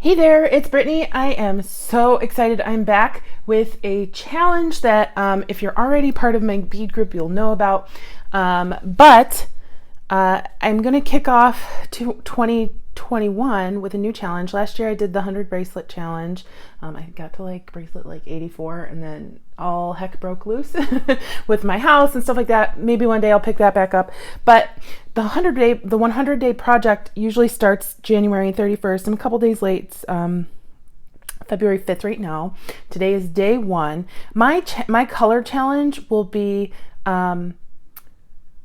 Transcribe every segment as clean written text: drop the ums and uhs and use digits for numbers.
Hey there, it's Brittany. I am so excited. I'm back with a challenge that if you're already part of my bead group, you'll know about. But I'm going to kick off to 2021 with a new challenge. Last year I did the 100 bracelet challenge. I got to bracelet 84 and then all heck broke loose with my house and stuff like that. Maybe one day I'll pick that back up. But the 100 day project usually starts January 31st. I'm a couple days late. It's, February 5th right now. Today is day one. My color challenge will be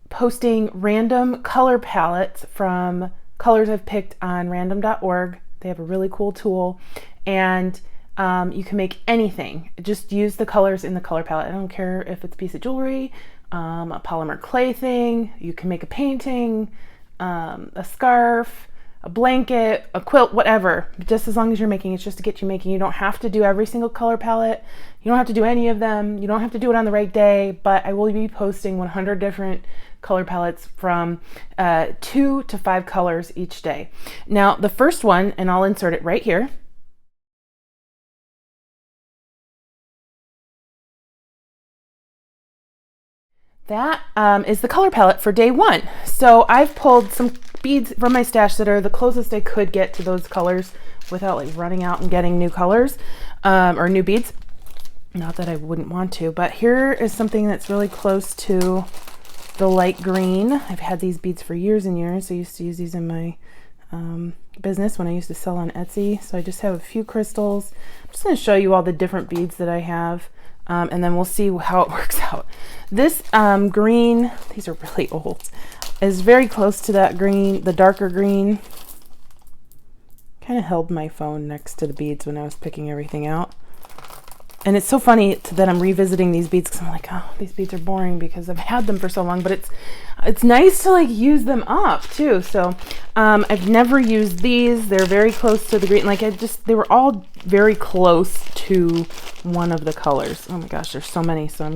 posting random color palettes from colors I've picked on random.org. They have a really cool tool, and you can make anything. Just use the colors in the color palette. I don't care if it's a piece of jewelry, a polymer clay thing. You can make a painting, a scarf, a blanket, a quilt, whatever. Just as long as you're making, it's just to get you making. You don't have to do every single color palette. You don't have to do any of them. You don't have to do it on the right day, but I will be posting 100 different color palettes from 2 to 5 colors each day. Now, the first one, and I'll insert it right here. That is the color palette for day one. So I've pulled some beads from my stash that are the closest I could get to those colors without running out and getting new colors or new beads. Not that I wouldn't want to, but here is something that's really close to the light green. I've had these beads for years and years. I used to use these in my business when I used to sell on Etsy. So I just have a few crystals. I'm just going to show you all the different beads that I have. And then we'll see how it works out. This green, these are really old, is very close to that green, the darker green. Kind of held my phone next to the beads when I was picking everything out. And it's so funny that I'm revisiting these beads because I'm like, oh, these beads are boring because I've had them for so long, but it's nice to use them up too. So I've never used these. They're very close to the green. They were all very close to one of the colors. Oh my gosh, there's so many. So I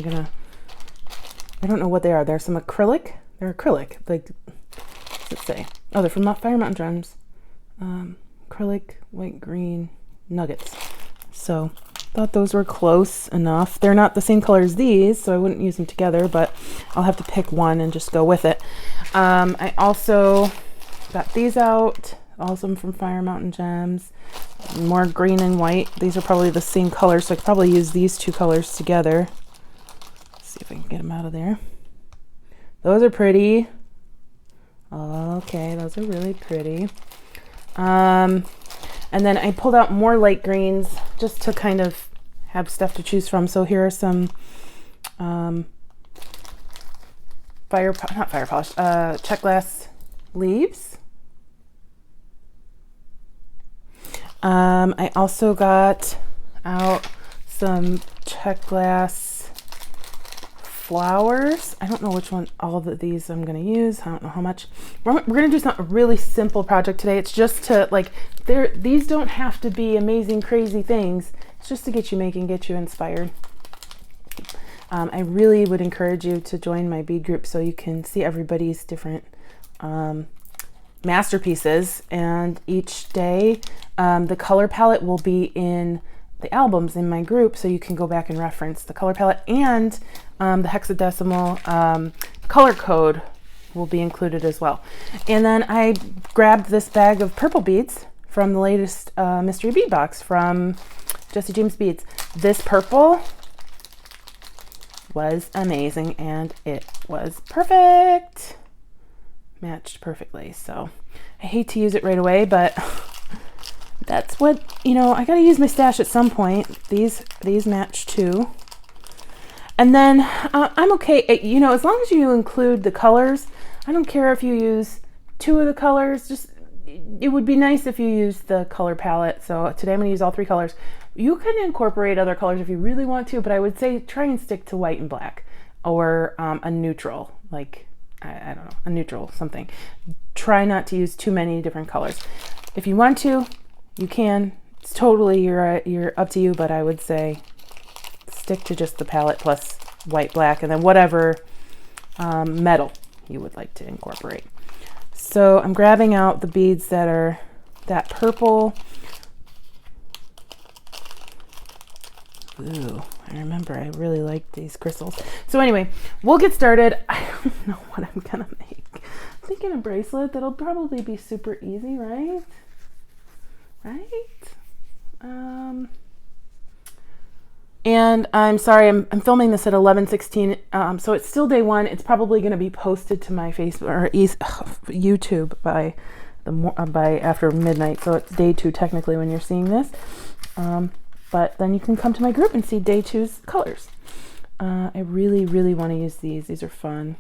don't know what they are. There's some acrylic. They're acrylic. What's it say? Oh, they're from Fire Mountain Gems. Acrylic, white, green, nuggets. So thought those were close enough. They're not the same color as these, so I wouldn't use them together, but I'll have to pick one and just go with it. I also got these out, also from Fire Mountain Gems. More green and white. These are probably the same color, so I could probably use these two colors together. Let's see if I can get them out of there. Those are pretty. Okay, those are really pretty. And then I pulled out more light greens just to kind of have stuff to choose from. So here are some check glass leaves. I also got out some check glass flowers. I don't know which one, all of these I'm going to use. I don't know how much. We're going to do a really simple project today. It's just to these don't have to be amazing, crazy things. It's just to get you making, get you inspired. I really would encourage you to join my bead group so you can see everybody's different masterpieces. And each day, the color palette will be in the albums in my group, so you can go back and reference the color palette, and the hexadecimal color code will be included as well. And then I grabbed this bag of purple beads from the latest mystery bead box from Jesse James Beads. This purple was amazing and it was perfect. Matched perfectly. So I hate to use it right away, but that's what, I got to use my stash at some point. These match too. And then I'm okay, as long as you include the colors. I don't care if you use 2 of the colors. It would be nice if you use the color palette. So today I'm going to use all 3 colors. You can incorporate other colors if you really want to, but I would say try and stick to white and black, or a neutral, I don't know, a neutral something. Try not to use too many different colors. If you want to, you can. It's totally you're up to you, but I would say stick to just the palette plus white, black, and then whatever metal you would like to incorporate. So I'm grabbing out the beads that are that purple, Ooh, I remember I really liked these crystals. So anyway, we'll get started. I don't know what I'm gonna make. I'm thinking a bracelet that'll probably be super easy, right? And I'm sorry, I'm filming this at 11:16, so it's still day one. It's probably going to be posted to my Facebook or YouTube by after midnight, so it's day two technically when you're seeing this. But then you can come to my group and see day two's colors. I really, really want to use these. These are fun.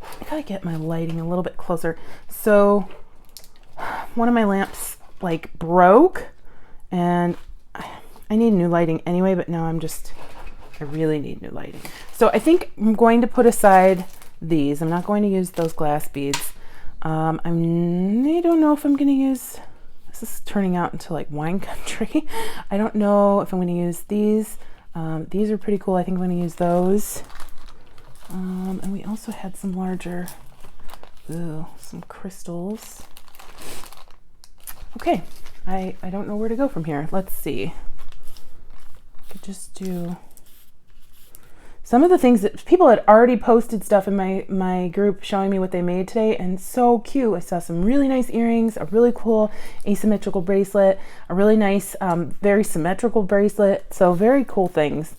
I gotta get my lighting a little bit closer. So one of my lamps like broke, and I need new lighting anyway, but now I really need new lighting. So I think I'm going to put aside these. I'm not going to use those glass beads. I don't know if I'm going to use, this is turning out into like wine country. I don't know if I'm going to use these. These are pretty cool. I think I'm going to use those. And we also had some larger, some crystals. Okay, I don't know where to go from here. Let's see. Could just do some of the things that people had already posted stuff in my group showing me what they made today, and so cute. I saw some really nice earrings, a really cool asymmetrical bracelet, a really nice very symmetrical bracelet, so very cool things.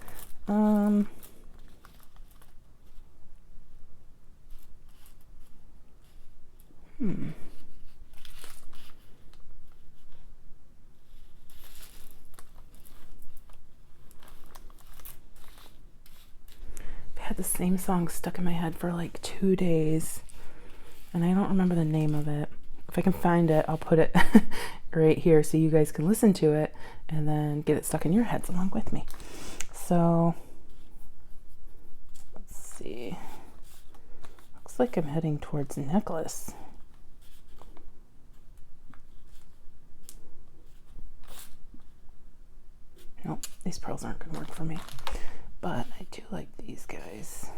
Had the same song stuck in my head for like 2 days, and I don't remember the name of it. If I can find it, I'll put it right here so you guys can listen to it and then get it stuck in your heads along with me. So let's see. Looks like I'm heading towards a necklace. Nope, these pearls aren't going to work for me. But I do like these guys.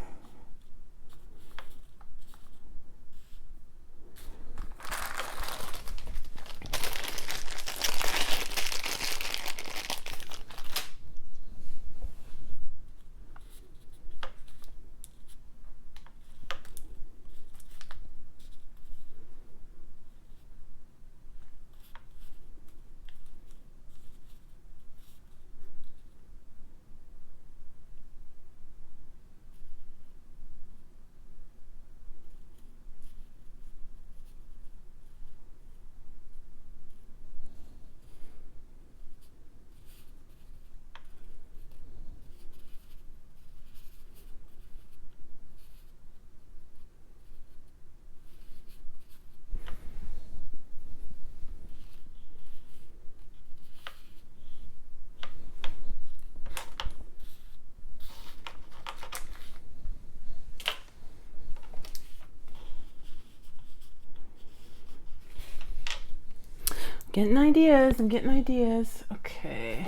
I'm getting ideas. Okay.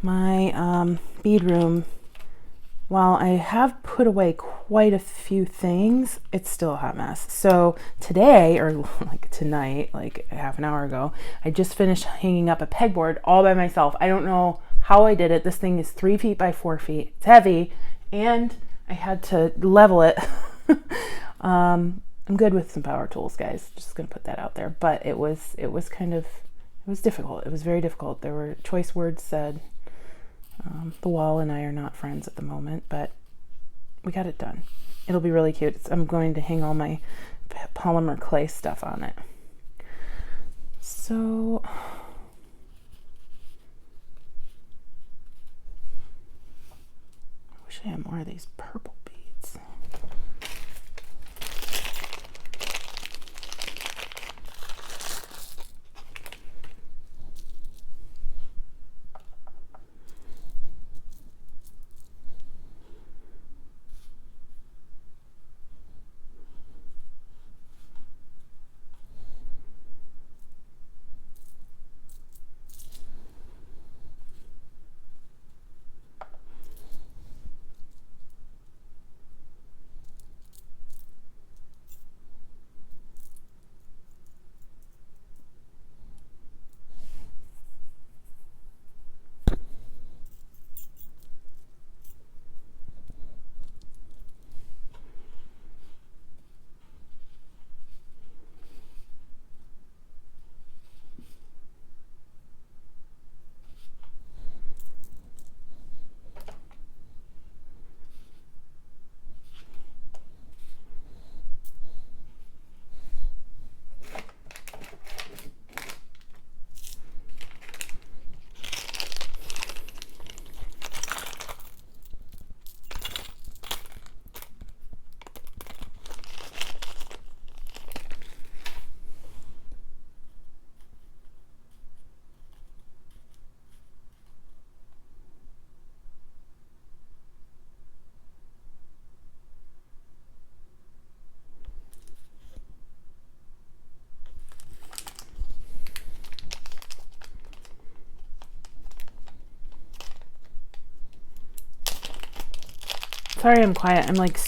My bead room, while I have put away quite a few things, it's still a hot mess. So today, or like tonight, like half an hour ago, I just finished hanging up a pegboard all by myself. I don't know how I did it. This thing is 3 feet by 4 feet. It's heavy, and I had to level it. I'm good with some power tools, guys. Just gonna put that out there. But it was difficult. It was very difficult. There were choice words said. The wall and I are not friends at the moment, but we got it done. It'll be really cute. I'm going to hang all my polymer clay stuff on it. So I wish I had more of these purple beads. Sorry I'm quiet. I'm like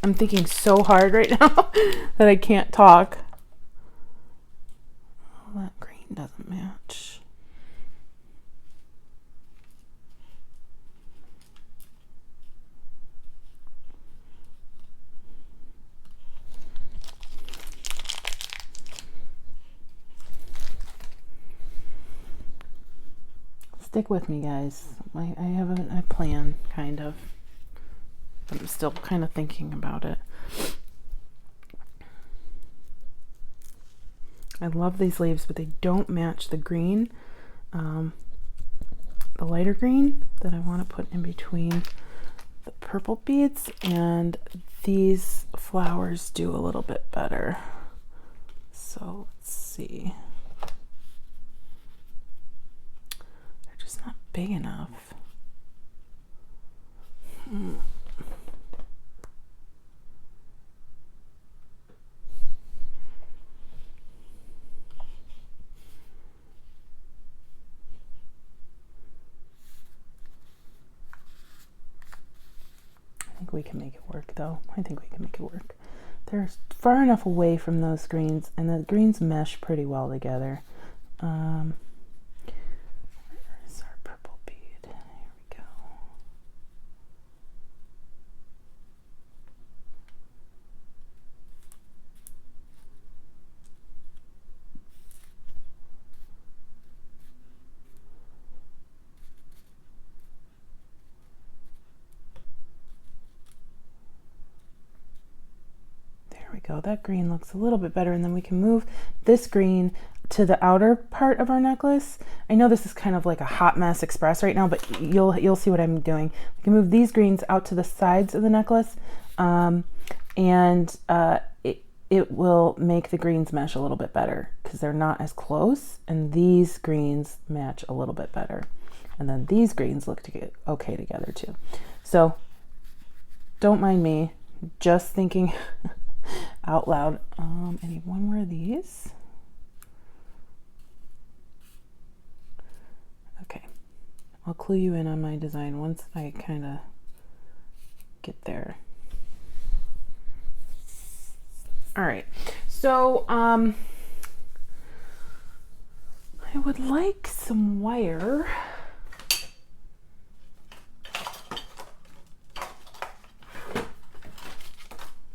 I'm thinking so hard right now that I can't talk. Oh, that green doesn't match. Stick with me, guys. I have a plan, kind of. But I'm still kind of thinking about it. I love these leaves, but they don't match the green, the lighter green that I want to put in between the purple beads, and these flowers do a little bit better. So let's see. They're just not big enough. I think we can make it work, though. I think we can make it work. They're far enough away from those greens, and the greens mesh pretty well together. Where is our purple bead? Here we go. Go. That green looks a little bit better, and then we can move this green to the outer part of our necklace. I know this is kind of like a hot mess express right now, but you'll see what I'm doing. We can move these greens out to the sides of the necklace, and it will make the greens mesh a little bit better because they're not as close, and these greens match a little bit better, and then these greens look to get okay together too. So don't mind me, just thinking out loud. I need one more of these. Okay, I'll clue you in on my design once I kind of get there. All right, so I would like some wire.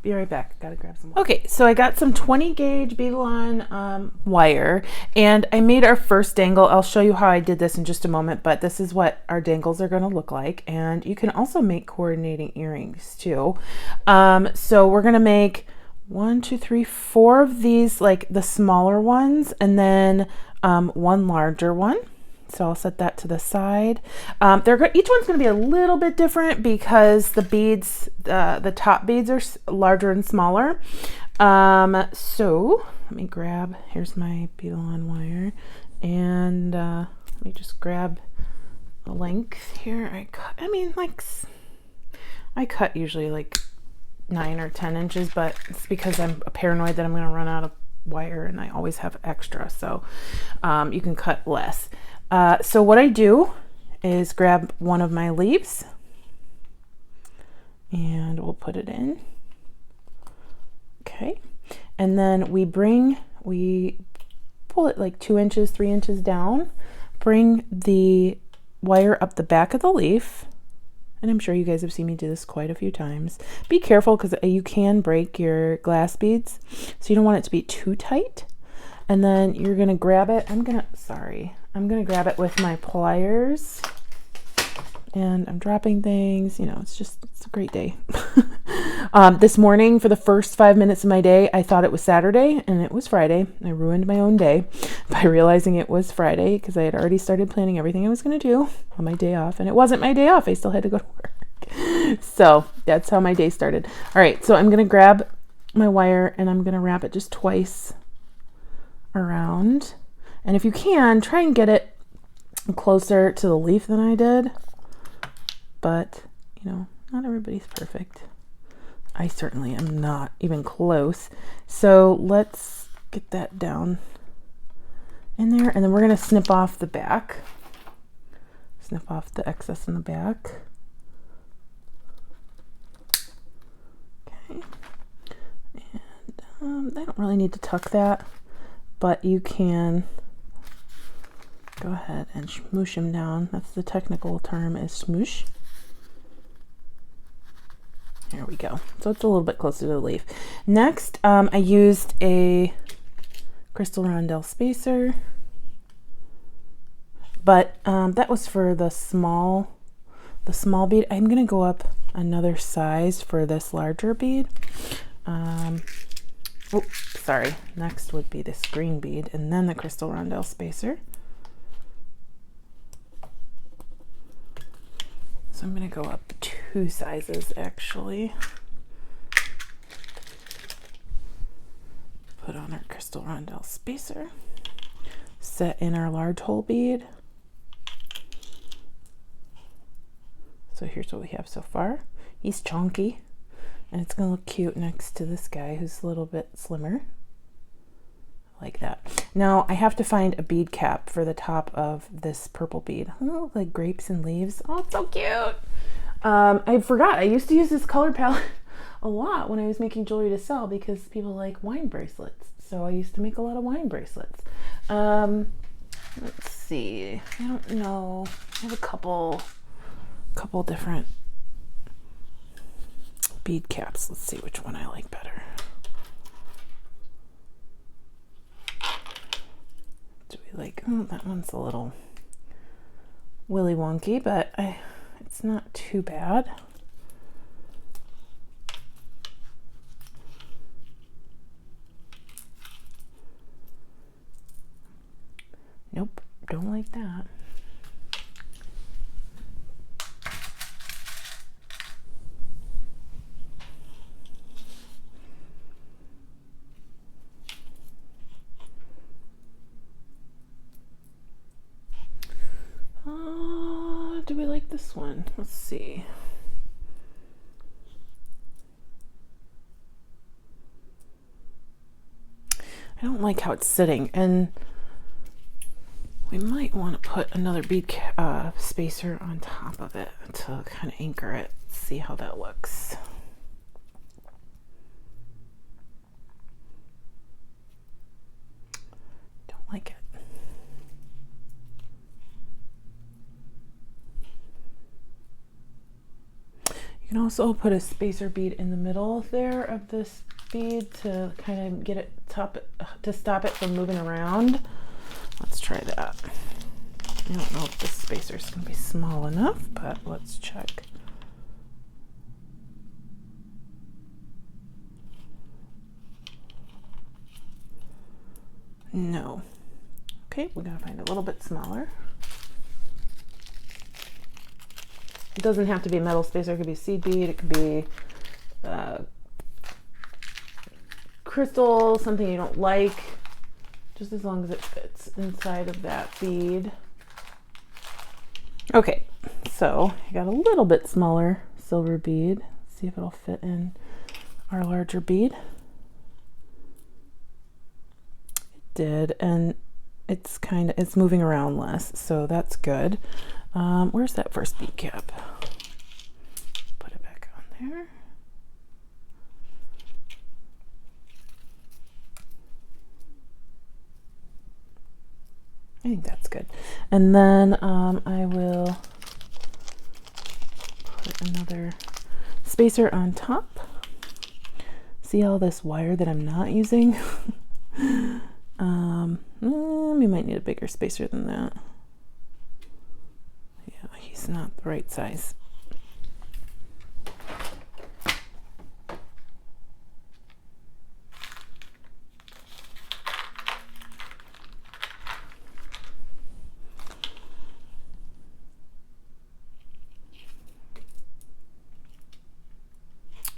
Be right back. Gotta grab some wire. Okay, so I got some 20 gauge Beadalon wire, and I made our first dangle. I'll show you how I did this in just a moment, but this is what our dangles are going to look like. And you can also make coordinating earrings too. So we're going to make 1, 2, 3, 4 of these, like the smaller ones, and then one larger one. So I'll set that to the side. Each one's going to be a little bit different because the beads, the top beads are larger and smaller. So let me grab, here's my Beadalon wire, and let me just grab a length here. I cut usually like 9 or 10 inches, but it's because I'm paranoid that I'm going to run out of wire, and I always have extra. So you can cut less. So what I do is grab one of my leaves, and we'll put it in. Okay. And then we pull it like 2 inches, 3 inches down, bring the wire up the back of the leaf. And I'm sure you guys have seen me do this quite a few times. Be careful because you can break your glass beads, so you don't want it to be too tight. And then you're going to grab it. I'm going to grab it with my pliers, and I'm dropping things. You know, it's a great day. This morning, for the first 5 minutes of my day, I thought it was Saturday, and it was Friday. I ruined my own day by realizing it was Friday because I had already started planning everything I was going to do on my day off, and it wasn't my day off. I still had to go to work. So that's how my day started. All right, so I'm going to grab my wire, and I'm going to wrap it just twice around. And if you can, try and get it closer to the leaf than I did. But, you know, not everybody's perfect. I certainly am not even close. So let's get that down in there. And then we're going to snip off the back. Snip off the excess in the back. I don't really need to tuck that, but you can go ahead and smoosh them down. That's the technical term, is smoosh. There we go. So it's a little bit closer to the leaf. Next, I used a crystal rondelle spacer, but that was for the small bead. I'm going to go up another size for this larger bead. Oh, sorry. Next would be this green bead and then the crystal rondelle spacer. So I'm going to go up 2 sizes actually. Put on our crystal rondelle spacer. Set in our large hole bead. So here's what we have so far. He's chunky, and it's going to look cute next to this guy who's a little bit slimmer. Like that. Now I have to find a bead cap for the top of this purple bead. Oh, like grapes and leaves. Oh, it's so cute. I forgot. I used to use this color palette a lot when I was making jewelry to sell because people like wine bracelets. So I used to make a lot of wine bracelets. Let's see. I don't know. I have a couple different bead caps. Let's see which one I like better. Do we like, oh, that one's a little willy wonky, but it's not too bad. Nope, don't like that. Do we like this one? Let's see. I don't like how it's sitting, and we might want to put another bead spacer on top of it to kind of anchor it. See how that looks. Don't like it. You can also put a spacer bead in the middle there of this bead to kind of get it to stop it from moving around. Let's try that. I don't know if this spacer is going to be small enough, but let's check. No. Okay, we're going to find a little bit smaller. It doesn't have to be a metal spacer. It could be a seed bead. It could be crystal, something you don't like, just as long as it fits inside of that bead. Okay, so I got a little bit smaller silver bead. See if it'll fit in our larger bead. It did, and it's moving around less, so that's good. Where's that first bead cap? Put it back on there. I think that's good. And then I will put another spacer on top. See all this wire that I'm not using? We might need a bigger spacer than that. Yeah, he's not the right size.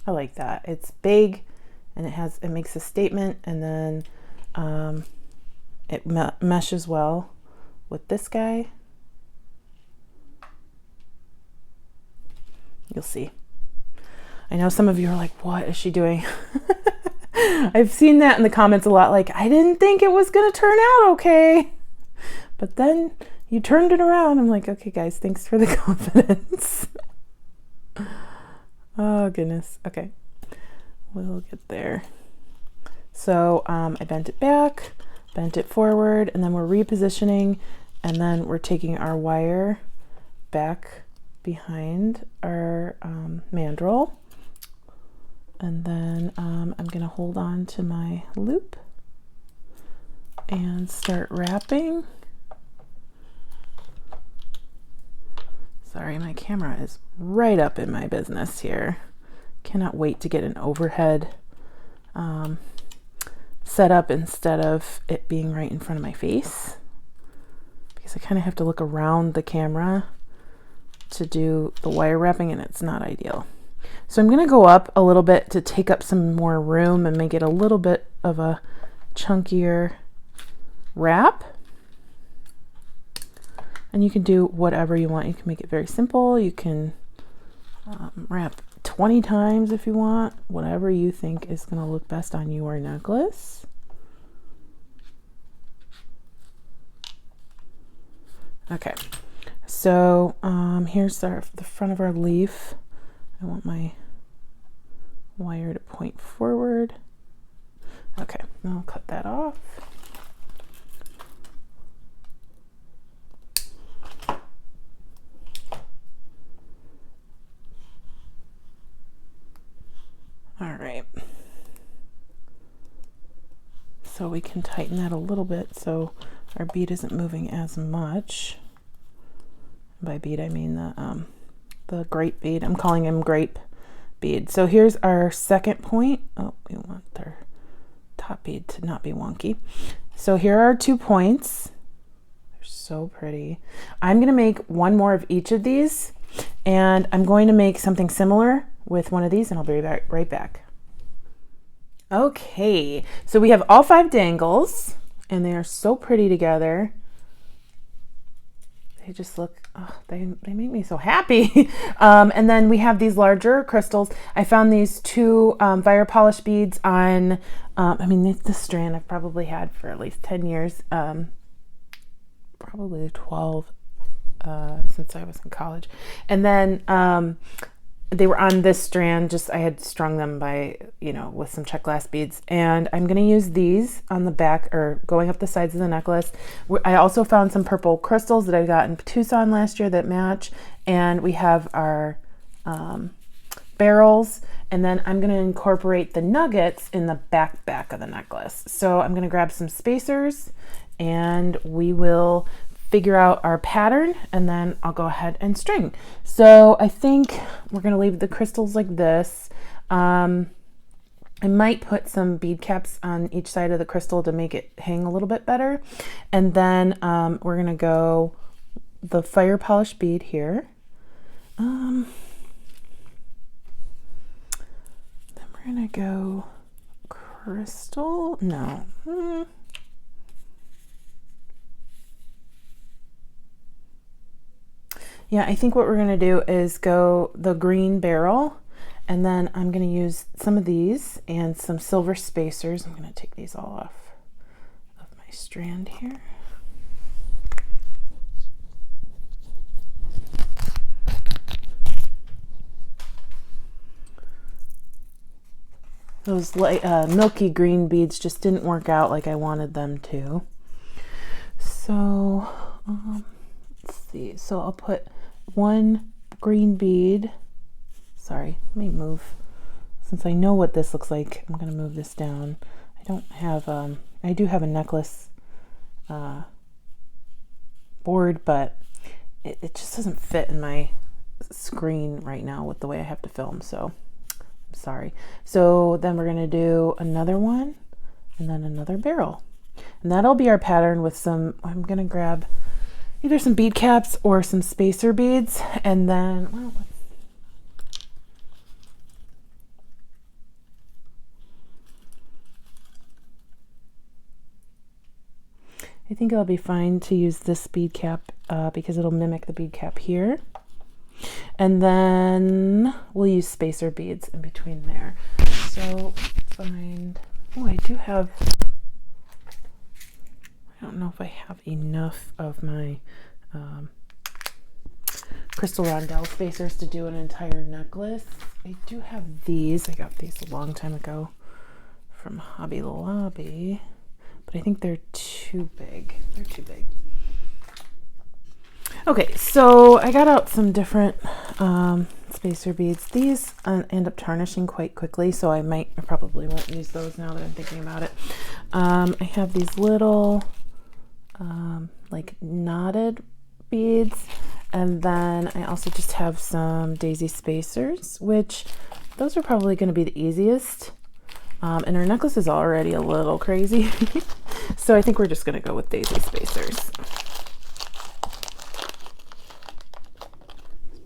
I like that. It's big and it makes a statement, and then it meshes well with this guy. You'll see. I know some of you are like, what is she doing? I've seen that in the comments a lot, like, I didn't think it was gonna turn out okay, but then you turned it around. I'm like, okay guys, thanks for the confidence. Oh goodness. Okay, we'll get there. So I bent it back, bent it forward, and then we're repositioning, and then we're taking our wire back behind our mandrel. And then I'm going to hold on to my loop and start wrapping. Sorry, my camera is right up in my business here. Cannot wait to get an overhead set up instead of it being right in front of my face, because I kind of have to look around the camera to do the wire wrapping, and it's not ideal. So I'm going to go up a little bit to take up some more room and make it a little bit of a chunkier wrap. And you can do whatever you want. You can make it very simple. You can wrap 20 times if you want, whatever you think is going to look best on your necklace. Okay, so here's the front of our leaf. I want my wire to point forward. Okay, I'll cut that off. All right. So we can tighten that a little bit so our bead isn't moving as much. By bead, I mean the grape bead. I'm calling him grape bead. So here's our second point. Oh, we want our top bead to not be wonky. So here are our 2 points. They're so pretty. I'm going to make one more of each of these, and I'm going to make something similar with one of these, and I'll be right back. Okay, so we have all 5 dangles, and they are so pretty together. They just look, oh, they make me so happy. And then we have these larger crystals. I found these 2 fire polish beads on, I mean, this strand I've probably had for at least 10 years, probably 12 since I was in college. And then they were on this strand, just I had strung them by, you know, with some check glass beads. And I'm going to use these on the back, or going up the sides of the necklace. I also found some purple crystals that I got in Tucson last year that match. And we have our barrels. And then I'm going to incorporate the nuggets in the back of the necklace. So I'm going to grab some spacers, and we will figure out our pattern, and then I'll go ahead and string. So I think we're going to leave the crystals like this. I might put some bead caps on each side of the crystal to make it hang a little bit better. And then we're going to go the fire polish bead here. Then we're going to go crystal. No. Yeah, I think what we're going to do is go the green barrel, and then I'm going to use some of these and some silver spacers. I'm going to take these all off of my strand here. Those milky green beads just didn't work out like I wanted them to. So let's see. So I'll put 1 green bead. Sorry, let me move. Since I know what this looks like, I'm going to move this down. I don't have, I do have a necklace board, but it just doesn't fit in my screen right now with the way I have to film, so I'm sorry. So then we're going to do another one, and then another barrel. And that'll be our pattern with some, I'm going to grab either some bead caps or some spacer beads, and then, well, I think it'll be fine to use this bead cap because it'll mimic the bead cap here. And then we'll use spacer beads in between there. So find, oh, I do have, I don't know if I have enough of my crystal rondelle spacers to do an entire necklace. I do have these. I got these a long time ago from Hobby Lobby, but I think they're too big. They're too big. Okay, so I got out some different spacer beads. These end up tarnishing quite quickly, so I probably won't use those now that I'm thinking about it. I have these little like knotted beads, and then I also just have some daisy spacers, which those are probably going to be the easiest. And her necklace is already a little crazy, so I think we're just going to go with daisy spacers.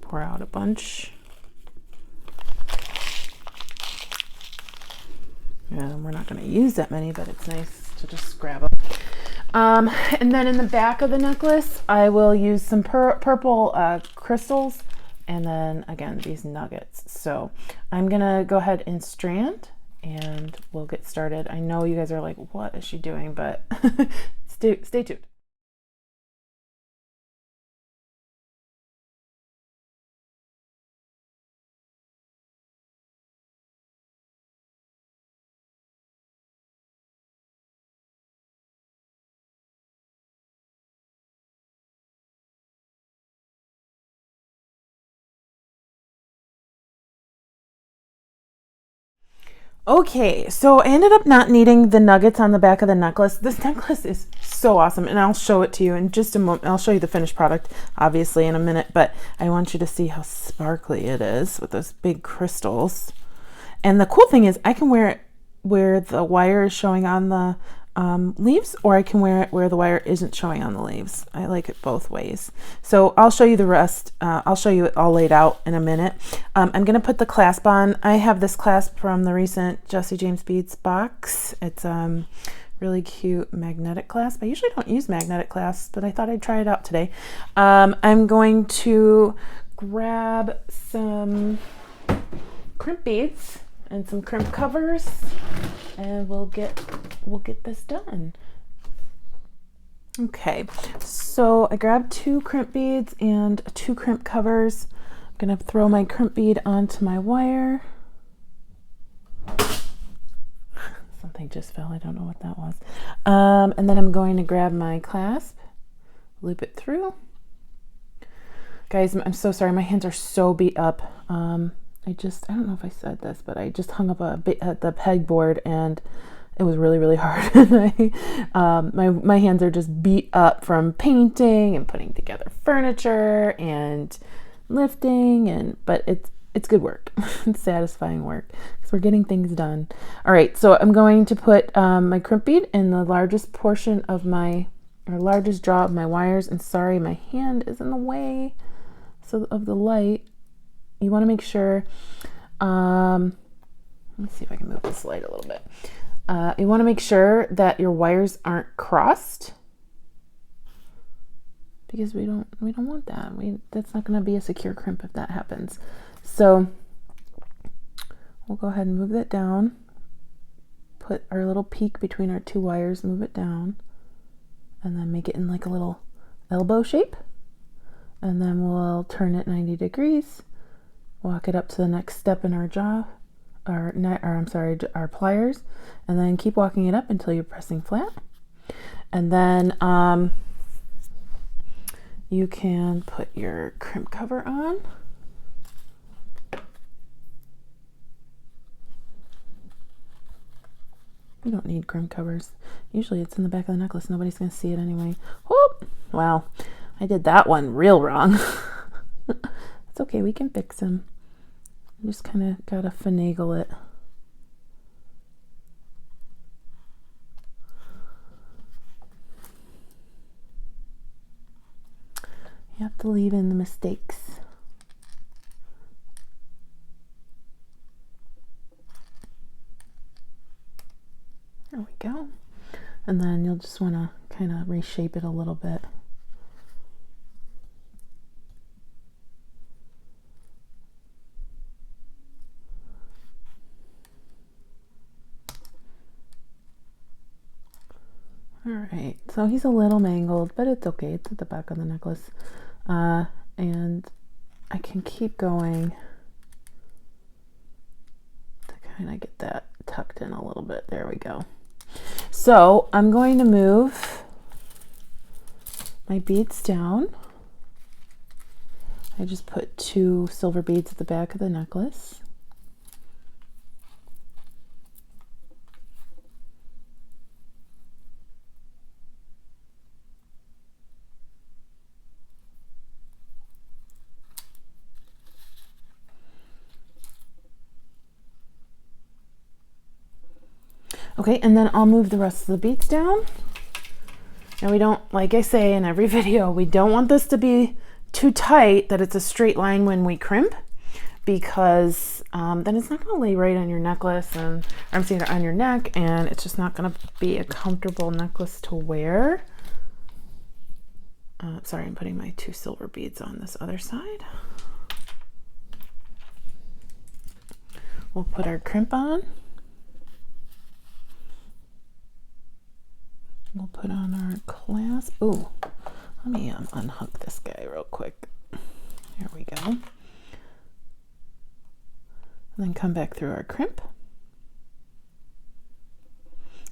Pour out a bunch. And we're not going to use that many, but it's nice to just grab them. And then in the back of the necklace, I will use some purple crystals, and then again these nuggets. So I'm gonna go ahead and strand, and we'll get started. I know you guys are like, what is she doing? But stay tuned. Okay, so I ended up not needing the nuggets on the back of the necklace. This necklace is so awesome, and I'll show it to you in just a moment. I'll show you the finished product, obviously, in a minute, but I want you to see how sparkly it is with those big crystals. And the cool thing is I can wear it where the wire is showing on the leaves, or I can wear it where the wire isn't showing on the leaves. I like it both ways. So I'll show you the rest. I'll show you it all laid out in a minute. I'm going to put the clasp on. I have this clasp from the recent Jesse James Beads box. It's really cute magnetic clasp. I usually don't use magnetic clasps, but I thought I'd try it out today. I'm going to grab some crimp beads and some crimp covers, and we'll get this done. Okay, so I grabbed 2 crimp beads and 2 crimp covers. I'm gonna throw my crimp bead onto my wire. Something just fell, I don't know what that was. And then I'm going to grab my clasp, loop it through. Guys, I'm so sorry, my hands are so beat up. I don't know if I said this, but I just hung up a bit at the pegboard, and it was really, really hard. My hands are just beat up from painting and putting together furniture and lifting, but it's good work. It's satisfying work because we're getting things done. All right, so I'm going to put my crimp bead in the largest portion of largest draw of my wires. And sorry, my hand is in the way of the light. You want to make sure, let me see if I can move this light a little bit. You want to make sure that your wires aren't crossed, because we don't want that. That's not going to be a secure crimp if that happens. So we'll go ahead and move that down. Put our little peak between our 2 wires, move it down, and then make it in like a little elbow shape. And then we'll turn it 90 degrees. Walk it up to the next step in our jaw, our pliers, and then keep walking it up until you're pressing flat. And then you can put your crimp cover on. You don't need crimp covers. Usually it's in the back of the necklace. Nobody's going to see it anyway. Whoop! Wow, I did that one real wrong. It's okay, we can fix them. You just kind of gotta finagle it. You have to leave in the mistakes. There we go. And then you'll just want to kind of reshape it a little bit. Alright, so he's a little mangled, but it's okay. It's at the back of the necklace. And I can keep going to kind of get that tucked in a little bit. There we go. So I'm going to move my beads down. I just put 2 silver beads at the back of the necklace. Okay, and then I'll move the rest of the beads down. And we don't, like I say in every video, we don't want this to be too tight that it's a straight line when we crimp, because then it's not going to lay right on your necklace, and I'm saying on your neck, and it's just not going to be a comfortable necklace to wear. Sorry, I'm putting my 2 silver beads on this other side. We'll put our crimp on. We'll put on our clasp. Ooh, let me unhook this guy real quick. There we go. And then come back through our crimp.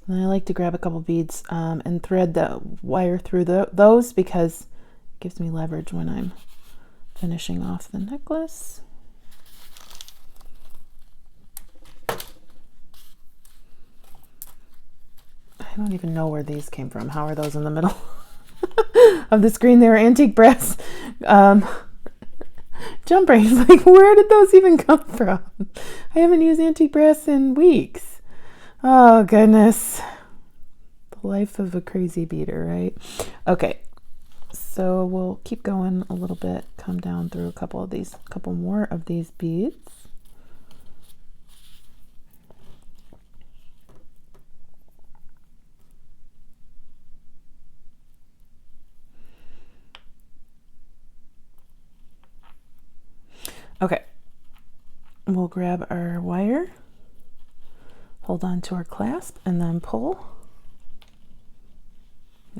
And I like to grab a couple beads and thread the wire through those, because it gives me leverage when I'm finishing off the necklace. I don't even know where these came from. How are those in the middle of the screen? They were antique brass jump rings. Like, where did those even come from? I haven't used antique brass in weeks. Oh, goodness. The life of a crazy beater, right? Okay, so we'll keep going a little bit, come down through a couple more of these beads. Okay, we'll grab our wire, hold on to our clasp, and then pull.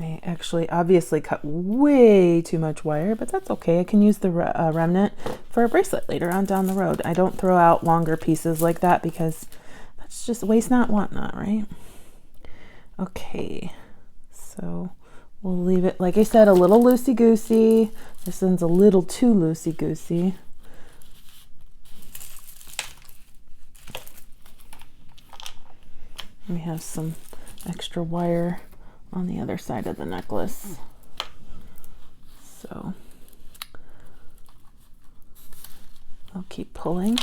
I actually obviously cut way too much wire, but that's okay. I can use the remnant for a bracelet later on down the road. I don't throw out longer pieces like that, because that's just waste not, want not, right? Okay, so we'll leave it, like I said, a little loosey-goosey. This one's a little too loosey-goosey. We have some extra wire on the other side of the necklace, so I'll keep pulling,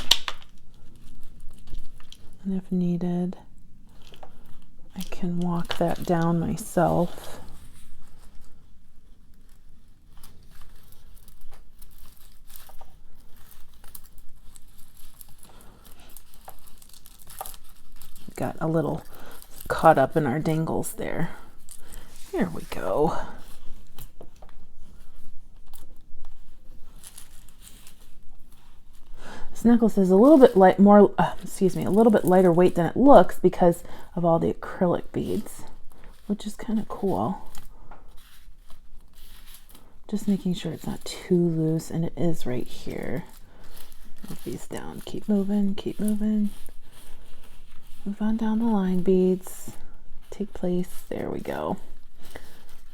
and if needed I can walk that down myself. Got a little caught up in our dangles there. Here we go. This necklace is a little bit a little bit lighter weight than it looks because of all the acrylic beads, which is kind of cool. Just making sure it's not too loose, and it is right here. Move these down. Keep moving, keep moving. Move on down the line, beads. Take place. There we go.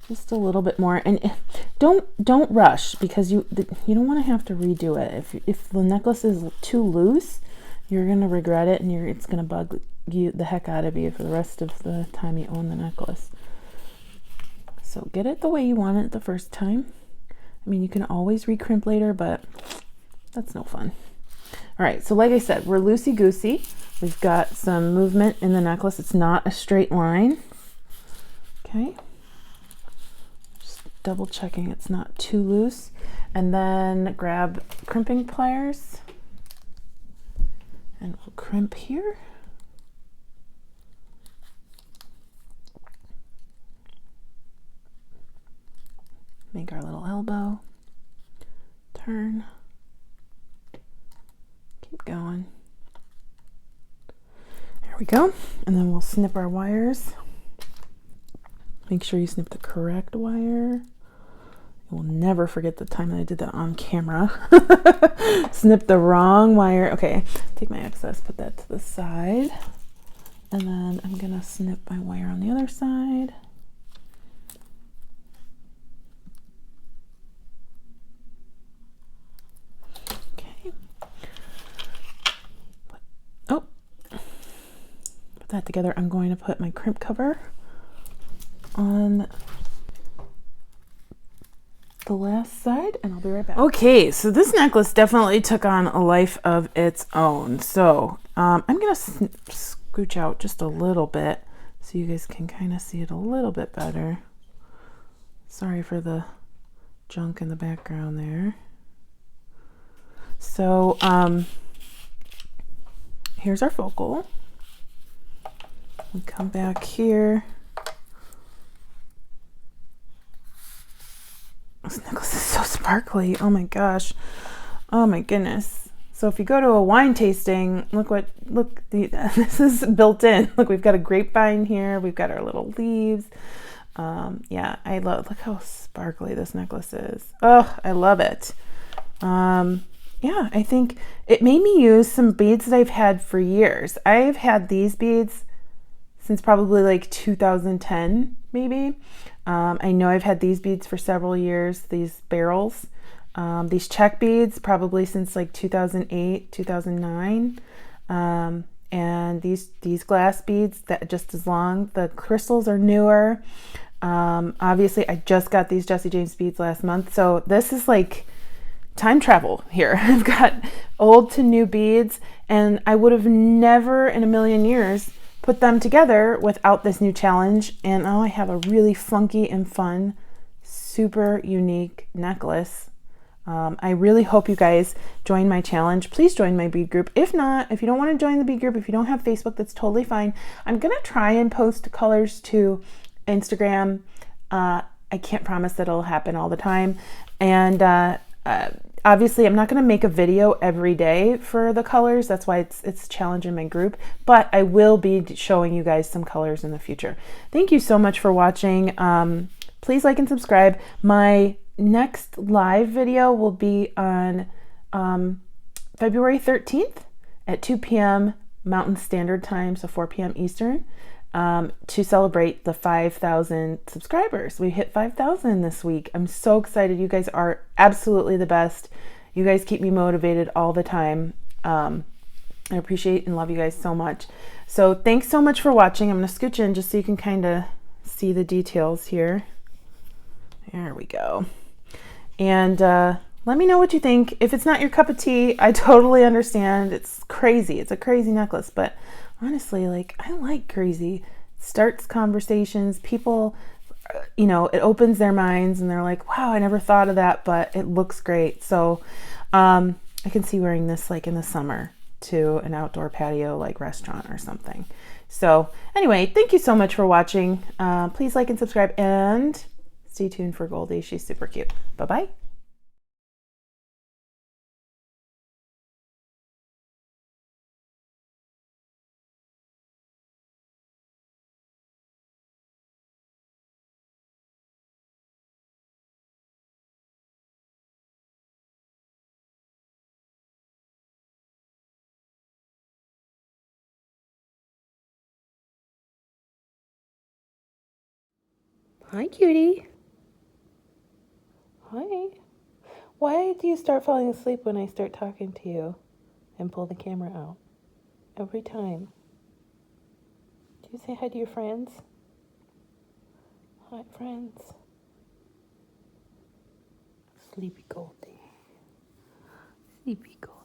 Just a little bit more, and don't rush, because you don't want to have to redo it. If the necklace is too loose, you're gonna regret it, and it's gonna bug you the heck out of you for the rest of the time you own the necklace. So get it the way you want it the first time. I mean, you can always recrimp later, but that's no fun. All right, so like I said, we're loosey-goosey. We've got some movement in the necklace. It's not a straight line. Okay. Just double checking it's not too loose. And then grab crimping pliers. And we'll crimp here. Make our little elbow. Turn. Keep going. There we go. And then we'll snip our wires. Make sure you snip the correct wire. You will never forget the time that I did that on camera. Snip the wrong wire. Okay, take my excess, put that to the side. And then I'm gonna snip my wire on the other side. Okay. Oh, put that together. I'm going to put my crimp cover on the last side and I'll be right back. Okay, so this necklace definitely took on a life of its own. So I'm gonna scooch out just a little bit so you guys can kind of see it a little bit better. Sorry for the junk in the background there. So here's our focal. We come back here. This necklace is so sparkly. Oh my gosh. Oh my goodness. So if you go to a wine tasting, this is built in. Look, we've got a grapevine here. We've got our little leaves. Yeah, look how sparkly this necklace is. Oh, I love it. Yeah, I think it made me use some beads that I've had for years. I've had these beads since probably like 2010, maybe. I know I've had these beads for several years, these barrels. These check beads probably since like 2008, 2009. And these glass beads that just as long. The crystals are newer. Obviously I just got these Jessie James beads last month. So this is like time travel here. I've got old to new beads and I would have never in a million years put them together without this new challenge. And now I have a really funky and fun, super unique necklace. I really hope you guys join my challenge. Please join my bead group. If not, if you don't want to join the bead group, if you don't have Facebook, that's totally fine. I'm going to try and post colors to Instagram. I can't promise that it'll happen all the time. And obviously, I'm not going to make a video every day for the colors. That's why it's a challenge in my group. But I will be showing you guys some colors in the future. Thank you so much for watching. Please like and subscribe. My next live video will be on February 13th at 2 p.m. Mountain Standard Time, so 4 p.m. Eastern, to celebrate the 5,000 subscribers. We hit 5,000 this week. I'm so excited. You guys are absolutely the best. You guys keep me motivated all the time. I appreciate and love you guys so much. So thanks so much for watching. I'm going to scooch in just so you can kind of see the details here. There we go. And let me know what you think. If it's not your cup of tea, I totally understand. It's crazy. It's a crazy necklace, but honestly, like, I like crazy. It starts conversations. People, it opens their minds and they're like, wow, I never thought of that, but it looks great. So I can see wearing this like in the summer to an outdoor patio like restaurant or something. So anyway, thank you so much for watching. Please like and subscribe and stay tuned for Goldie. She's super cute. Bye-bye. Hi, cutie. Hi. Why do you start falling asleep when I start talking to you and pull the camera out? Every time. Do you say hi to your friends? Hi, friends. Sleepy Goldie. Sleepy Goldie.